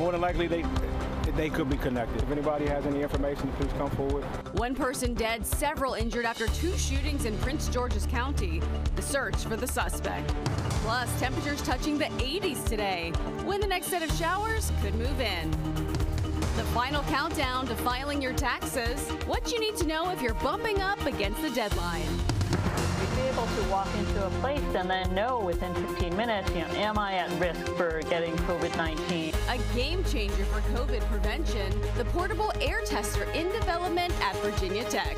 more than likely they could be connected. If anybody has any information, please come forward. One person dead, several injured after 2 shootings in Prince George's County. The search for the suspect. Plus, temperatures touching the 80s today, when the next set of showers could move in. The final countdown to filing your taxes. What you need to know if you're bumping up against the deadline. You'd be able to walk into a place and then know within 15 minutes, am I at risk for getting COVID-19? A game changer for COVID prevention, the portable air tester in development at Virginia Tech.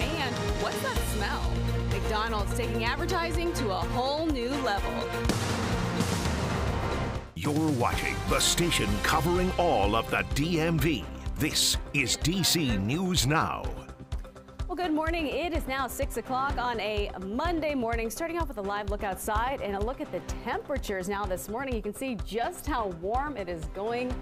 And what's that smell? McDonald's taking advertising to a whole new level. You're watching the station covering all of the DMV. This is DC News Now. Well, good morning. It is now 6 o'clock on a Monday morning. Starting off with a live look outside and a look at the temperatures now this morning. You can see just how warm it is going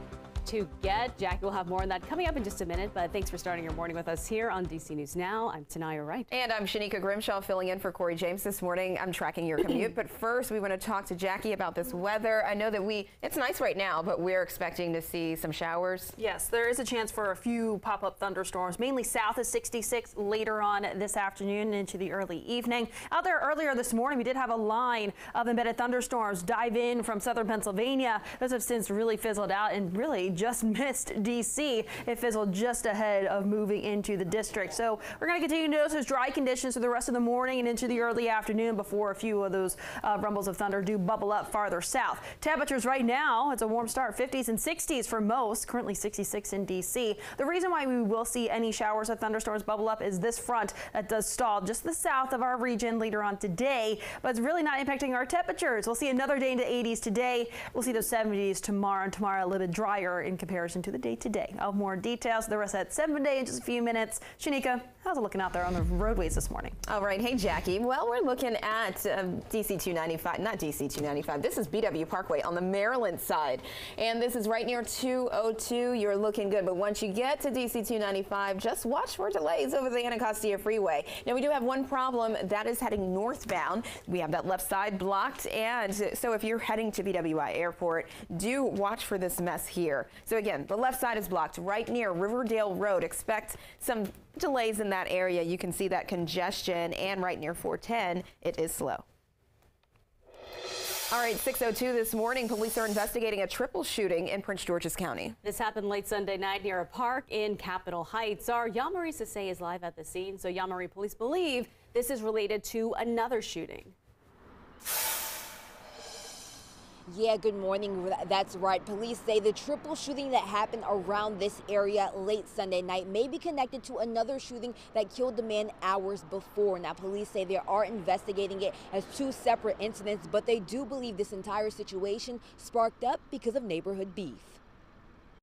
to get. Jackie will have more on that coming up in just a minute, but thanks for starting your morning with us here on DC News Now. I'm Tanaya Wright. And I'm Shanika Grimshaw filling in for Corey James this morning. I'm tracking your commute, but first we want to talk to Jackie about this weather. I know that it's nice right now, but we're expecting to see some showers. Yes, there is a chance for a few pop-up thunderstorms, mainly south of 66 later on this afternoon into the early evening. Out there earlier this morning, we did have a line of embedded thunderstorms dive in from southern Pennsylvania. Those have since really fizzled out and really just missed D.C. It fizzled just ahead of moving into the district. So we're going to continue to notice those dry conditions for the rest of the morning and into the early afternoon before a few of those rumbles of thunder do bubble up farther south. Temperatures right now, it's a warm start, 50s and 60s for most, currently 66 in D.C. The reason why we will see any showers of thunderstorms bubble up is this front that does stall just the south of our region later on today, but it's really not impacting our temperatures. We'll see another day into 80s today. We'll see those 70s tomorrow, and tomorrow a little bit drier in comparison to the day today. I'll have more details the rest of that 7-day in just a few minutes. Shanika, how's it looking out there on the roadways this morning? All right. Hey, Jackie. Well, we're looking at DC 295, not DC 295. This is BW Parkway on the Maryland side. And this is right near 202. You're looking good. But once you get to DC 295, just watch for delays over the Anacostia Freeway. Now, we do have one problem that is heading northbound. We have that left side blocked. And so if you're heading to BWI Airport, do watch for this mess here. So again, the left side is blocked right near Riverdale Road. Expect some delays in that area. You can see that congestion, and right near 410, it is slow. All right, 6:02 this morning, police are investigating a triple shooting in Prince George's County. This happened late Sunday night near a park in Capitol Heights. Our Yamari Sase is live at the scene. So Yamari, police believe this is related to another shooting. Yeah, good morning. That's right. Police say the triple shooting that happened around this area late Sunday night may be connected to another shooting that killed the man hours before. Now, police say they are investigating it as 2 separate incidents, but they do believe this entire situation sparked up because of neighborhood beef.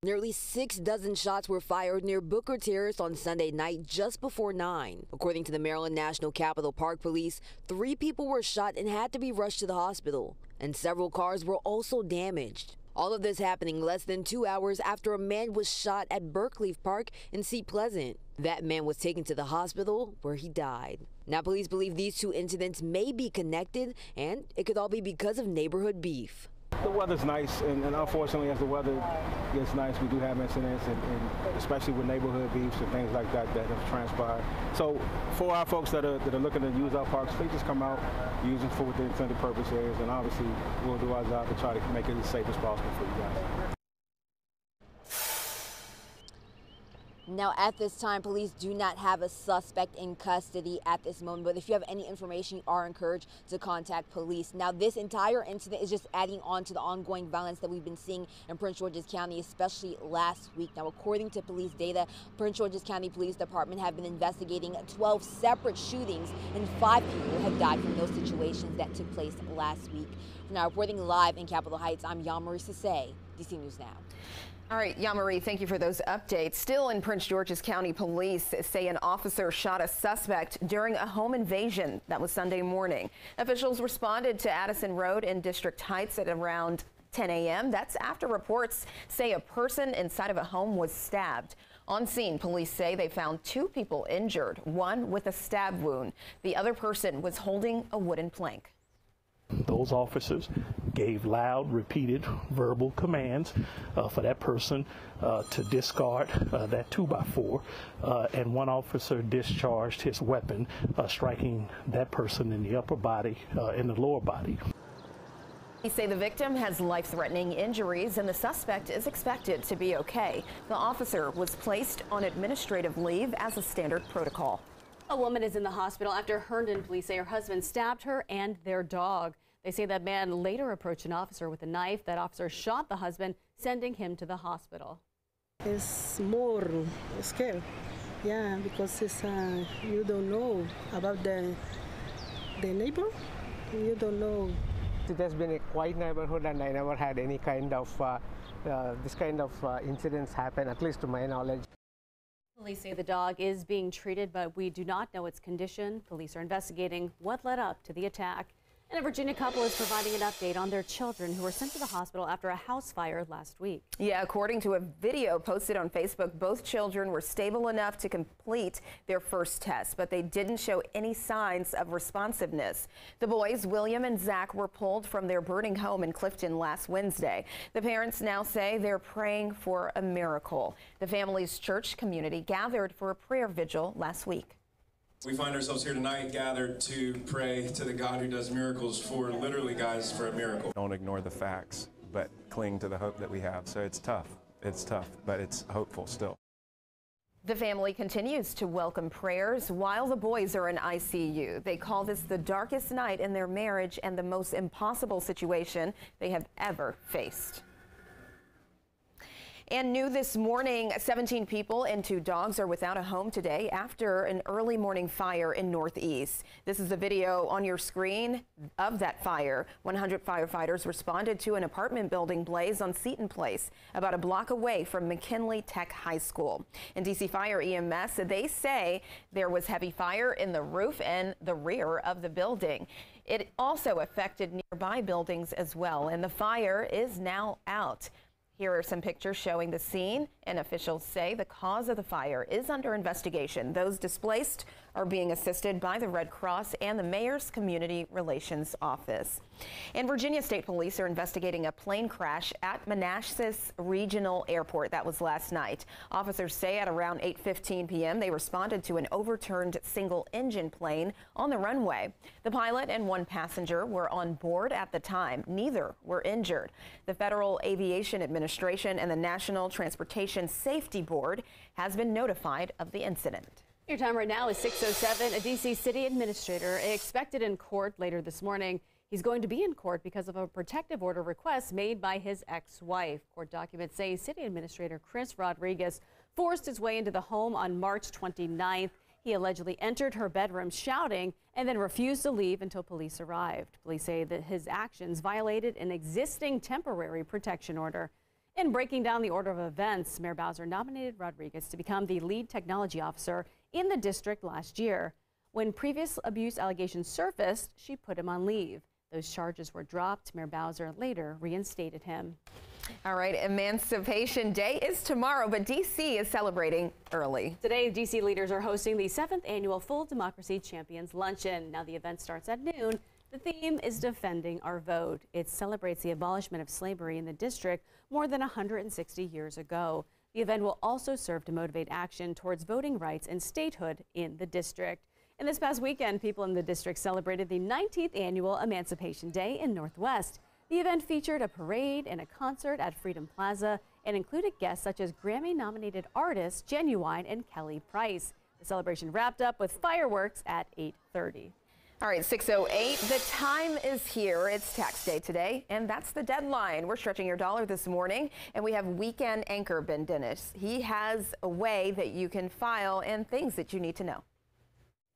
Nearly 6 dozen shots were fired near Booker Terrace on Sunday night just before 9. According to the Maryland National Capital Park Police, 3 people were shot and had to be rushed to the hospital, and several cars were also damaged. All of this happening less than 2 hours after a man was shot at Berkeley Park in Seat Pleasant. That man was taken to the hospital where he died. Now, police believe these 2 incidents may be connected, and it could all be because of neighborhood beef. The weather's nice, and unfortunately, as the weather gets nice, we do have incidents, and especially with neighborhood beefs and things like that have transpired. So for our folks that are looking to use our parks, please just come out, use them for what the intended purpose is, and obviously we'll do our job to try to make it as safe as possible for you guys. Now, at this time, police do not have a suspect in custody at this moment, but if you have any information, you are encouraged to contact police. Now, this entire incident is just adding on to the ongoing violence that we've been seeing in Prince George's County, especially last week. Now, according to police data, Prince George's County Police Department have been investigating 12 separate shootings, and 5 people have died from those situations that took place last week. Now, reporting live in Capitol Heights, I'm Yamari Sase, DC News Now. All right, Yamari, thank you for those updates. Still in Prince George's County, police say an officer shot a suspect during a home invasion. That was Sunday morning. Officials responded to Addison Road in District Heights at around 10 a.m. That's after reports say a person inside of a home was stabbed. On scene, police say they found 2 people injured, one with a stab wound. The other person was holding a wooden plank. Those officers gave loud, repeated verbal commands for that person to discard that 2x4, and one officer discharged his weapon, striking that person in the upper body, in the lower body. They say the victim has life-threatening injuries and the suspect is expected to be okay. The officer was placed on administrative leave as a standard protocol. A woman is in the hospital after Herndon police say her husband stabbed her and their dog. They say that man later approached an officer with a knife. That officer shot the husband, sending him to the hospital. It's more scary, yeah, because it's, you don't know about the neighbor. You don't know. It has been a quiet neighborhood, and I never had any kind of this kind of incidents happen, at least to my knowledge. Police say the dog is being treated, but we do not know its condition. Police are investigating what led up to the attack. And a Virginia couple is providing an update on their children who were sent to the hospital after a house fire last week. Yeah, according to a video posted on Facebook, both children were stable enough to complete their first test, but they didn't show any signs of responsiveness. The boys, William and Zach, were pulled from their burning home in Clifton last Wednesday. The parents now say they're praying for a miracle. The family's church community gathered for a prayer vigil last week. We find ourselves here tonight gathered to pray to the God who does miracles for literally, guys, for a miracle. Don't ignore the facts, but cling to the hope that we have. So it's tough, but it's hopeful still. The family continues to welcome prayers while the boys are in ICU. They call this the darkest night in their marriage and the most impossible situation they have ever faced. And new this morning, 17 people and 2 dogs are without a home today after an early morning fire in Northeast. This is the video on your screen of that fire. 100 firefighters responded to an apartment building blaze on Seton Place, about a block away from McKinley Tech High School. And DC Fire EMS, they say there was heavy fire in the roof and the rear of the building. It also affected nearby buildings as well, and the fire is now out. Here are some pictures showing the scene, and officials say the cause of the fire is under investigation. Those displaced are being assisted by the Red Cross and the Mayor's Community Relations Office. And Virginia State Police are investigating a plane crash at Manassas Regional Airport. That was last night. Officers say at around 8:15 p.m. they responded to an overturned single-engine plane on the runway. The pilot and 1 passenger were on board at the time. Neither were injured. The Federal Aviation Administration and the National Transportation Safety Board has been notified of the incident. Your time right now is 6:07. A D.C. city administrator expected in court later this morning. He's going to be in court because of a protective order request made by his ex-wife. Court documents say city administrator Chris Rodriguez forced his way into the home on March 29th. He allegedly entered her bedroom shouting and then refused to leave until police arrived. Police say that his actions violated an existing temporary protection order. In breaking down the order of events, Mayor Bowser nominated Rodriguez to become the lead technology officer in the district last year. When previous abuse allegations surfaced, she put him on leave. Those charges were dropped. Mayor Bowser later reinstated him. All right, Emancipation Day is tomorrow, but D.C. is celebrating early. Today, D.C. leaders are hosting the 7th annual Full Democracy Champions Luncheon. Now the event starts at noon. The theme is Defending Our Vote. It celebrates the abolishment of slavery in the district more than 160 years ago. The event will also serve to motivate action towards voting rights and statehood in the district. And this past weekend, people in the district celebrated the 19th annual Emancipation Day in Northwest. The event featured a parade and a concert at Freedom Plaza and included guests such as Grammy-nominated artists Genuine and Kelly Price. The celebration wrapped up with fireworks at 8:30. All right, 6:08. The time is here. It's tax day today, and that's the deadline. We're stretching your dollar this morning, and we have weekend anchor Ben Dennis. He has a way that you can file and things that you need to know.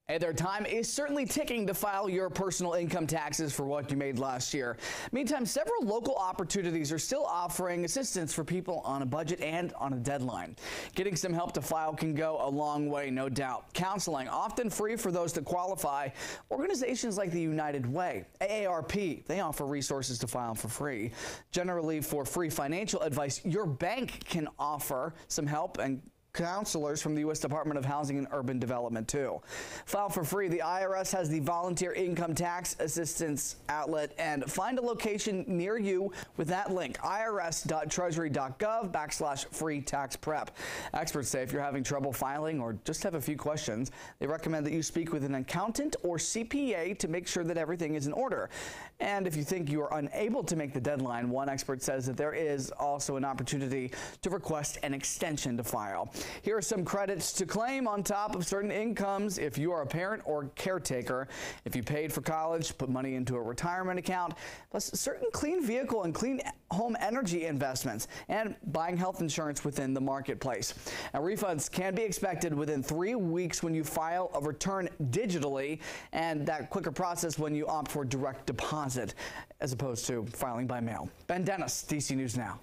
And their time is certainly ticking to file your personal income taxes for what you made last year. Meantime, several local opportunities are still offering assistance for people on a budget and on a deadline. Getting some help to file can go a long way, no doubt. Counseling, often free for those that qualify. Organizations like the United Way, AARP, they offer resources to file for free. Generally, for free financial advice, your bank can offer some help and counselors from the U.S. Department of Housing and Urban Development, too. File for free. The IRS has the Volunteer Income Tax Assistance outlet, and find a location near you with that link, irs.treasury.gov/free tax prep. Experts say if you're having trouble filing or just have a few questions, they recommend that you speak with an accountant or CPA to make sure that everything is in order. And if you think you are unable to make the deadline, one expert says that there is also an opportunity to request an extension to file. Here are some credits to claim on top of certain incomes if you are a parent or caretaker. If you paid for college, put money into a retirement account, plus certain clean vehicle and clean home energy investments, and buying health insurance within the marketplace. Now, refunds can be expected within 3 weeks when you file a return digitally, and that quicker process when you opt for direct deposit as opposed to filing by mail. Ben Dennis, DC News Now.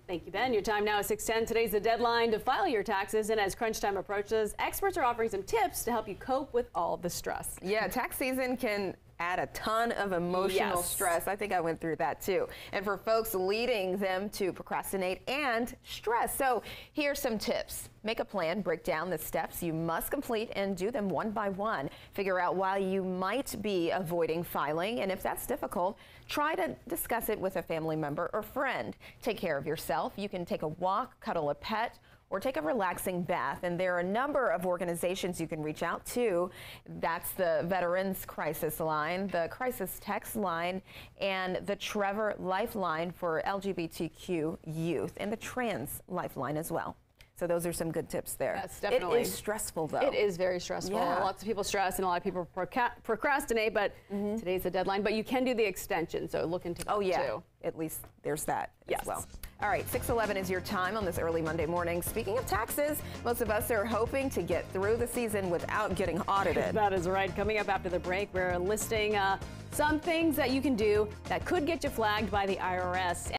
Thank you, Ben. Your time now is 6:10. Today's the deadline to file your taxes, and as crunch time approaches, experts are offering some tips to help you cope with all the stress. Yeah, tax season can add a ton of emotional stress. I think I went through that too. And for folks, leading them to procrastinate and stress. So here's some tips. Make a plan, break down the steps you must complete and do them one by one. Figure out why you might be avoiding filing, and if that's difficult, try to discuss it with a family member or friend. Take care of yourself. You can take a walk, cuddle a pet, or take a relaxing bath. And there are a number of organizations you can reach out to. That's the Veterans Crisis Line, the Crisis Text Line, and the Trevor Lifeline for LGBTQ youth, and the Trans Lifeline as well. So those are some good tips there. Yes, definitely. It is stressful, though. It is very stressful. Yeah. Lots of people stress and a lot of people procrastinate, but today's the deadline. But you can do the extension, so look into that too. At least there's that as well. All right, 6:11 is your time on this early Monday morning. Speaking of taxes, most of us are hoping to get through the season without getting audited. That is right. Coming up after the break, we're listing some things that you can do that could get you flagged by the IRS.